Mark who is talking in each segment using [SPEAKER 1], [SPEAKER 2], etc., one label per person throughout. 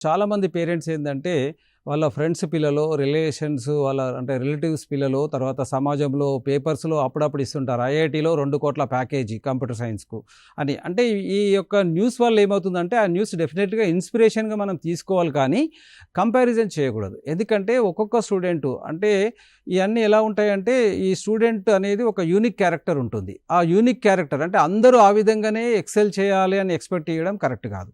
[SPEAKER 1] చాలామంది పేరెంట్స్ ఏందంటే, వాళ్ళ ఫ్రెండ్స్ పిల్లలో, రిలేషన్స్ వాళ్ళ అంటే రిలేటివ్స్ పిల్లలో, తర్వాత సమాజంలో పేపర్స్‌లో అప్పుడప్పుడు ఇస్తుంటారు. ఐఐటీలో 2,00,00,000 ప్యాకేజీ కంప్యూటర్ సైన్స్‌కు అని. అంటే ఈ యొక్క న్యూస్ వల్ల ఏమవుతుందంటే, ఆ న్యూస్ డెఫినెట్‌గా ఇన్స్పిరేషన్‌గా మనం తీసుకోవాలి కానీ, కంపారిజన్ చేయకూడదు. ఎందుకంటే ఒక్కొక్క స్టూడెంటు అంటే ఇయన్నీ ఎలా ఉంటాయంటే, ఈ స్టూడెంట్ అనేది ఒక యూనిక్ క్యారెక్టర్ ఉంటుంది. ఆ యూనిక్ క్యారెక్టర్ అంటే అందరూ ఆ విధంగానే ఎక్సెల్ చేయాలి అని ఎక్స్‌పెక్ట్ చేయడం కరెక్ట్ కాదు.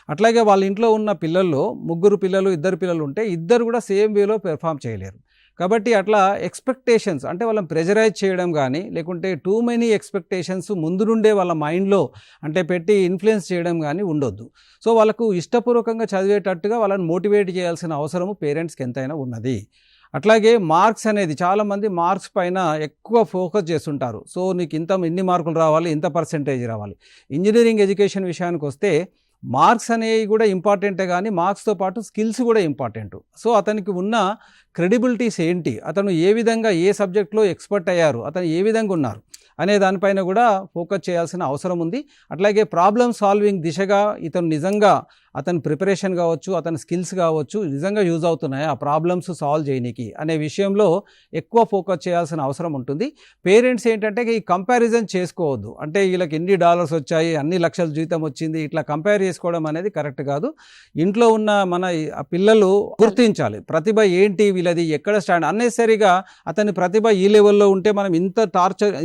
[SPEAKER 1] అట్లాగే వాళ్ళ ఇంట్లో ఉన్న పిల్లల్లో ముగ్గురు పిల్లలు, ఇద్దరు పిల్లలు ఉంటే ఇద్దరు కూడా సేమ్ వేలో పెర్ఫార్మ్ చేయలేరు. కాబట్టి అట్లా ఎక్స్‌పెక్టేషన్స్ అంటే వాళ్ళని ప్రెషరైజ్ చేయడం గానీ, లేకుంటే టూ మెనీ ఎక్స్‌పెక్టేషన్స్ ముందు నుండే వాళ్ళ మైండ్‌లో అంటే పెట్టి ఇన్‌ఫ్లుయెన్స్ చేయడం గానీ ఉండొద్దు. సో, వాళ్ళకు ఇష్టపూర్వకంగా చదివేటట్టుగా వాళ్ళని మోటివేట్ చేయాల్సిన అవసరము పేరెంట్స్‌కి ఎంతైనా ఉన్నది. అట్లాగే మార్క్స్ అనేది చాలామంది మార్క్స్ పైన ఎక్కువ ఫోకస్ చేస్తుంటారు. సో, నీకు ఇన్ని మార్కులు రావాలి, ఇంత పర్సెంటేజ్ రావాలి. ఇంజినీరింగ్ ఎడ్యుకేషన్ విషయానికొస్తే మార్క్స్ అనేవి కూడా ఇంపార్టెంటే కానీ మార్క్స్‌తో పాటు స్కిల్స్ కూడా ఇంపార్టెంటు. సో, అతనికి ఉన్న క్రెడిబిలిటీస్ ఏంటి? అతను ఏ విధంగా ఏ సబ్జెక్ట్‌లో ఎక్స్‌పర్ట్ అయ్యారు? అతను ఏ విధంగా ఉన్నారు? అనే దానిపైన కూడా ఫోకస్ చేయాల్సిన అవసరం ఉంది. అట్లాగే ప్రాబ్లమ్ సాల్వింగ్ దిశగా ఇతను నిజంగా అతని ప్రిపరేషన్ కావచ్చు, అతని స్కిల్స్ కావచ్చు నిజంగా యూజ్ అవుతున్నాయి ఆ ప్రాబ్లమ్స్ సాల్వ్ చేయనీకి అనే విషయంలో ఎక్కువ ఫోకస్ చేయాల్సిన అవసరం ఉంటుంది. పేరెంట్స్ ఏంటంటే ఈ కంపారిజన్ చేసుకోవద్దు. అంటే వీళ్ళకి ఎన్ని డాలర్స్ వచ్చాయి, అన్ని లక్షల జీతం వచ్చింది, ఇట్లా కంపేర్ చేసుకోవడం అనేది కరెక్ట్ కాదు. ఇంట్లో ఉన్న మన పిల్లలు గుర్తించాలి ప్రతిభ ఏంటి, వీళ్ళది ఎక్కడ స్టాండ్. అన్నెసరీగా అతని ప్రతిభ ఈ లెవెల్లో ఉంటే మనం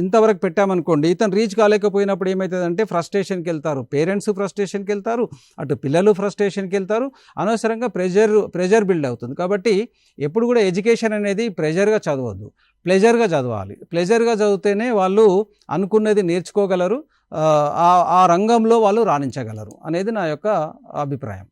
[SPEAKER 1] ఇంతవరకు పెట్టామనుకోండి, ఇతను రీచ్ కాలేకపోయినప్పుడు ఏమవుతుందంటే ఫ్రస్ట్రేషన్కి వెళ్తారు, పేరెంట్స్ ఫ్రస్ట్రేషన్కి వెళ్తారు, అటు పిల్లలు ఫ్రస్ట్రేషన్కి వెళ్తారు, అనవసరంగా ప్రెజర్ బిల్డ్ అవుతుంది. కాబట్టి ఎప్పుడు కూడా ఎడ్యుకేషన్ అనేది ప్రెజర్గా చదవద్దు, ప్లెజర్గా చదవాలి. ప్లెజర్గా చదివితేనే వాళ్ళు అనుకున్నది నేర్చుకోగలరు, ఆ రంగంలో వాళ్ళు రాణించగలరు అనేది నా యొక్క అభిప్రాయం.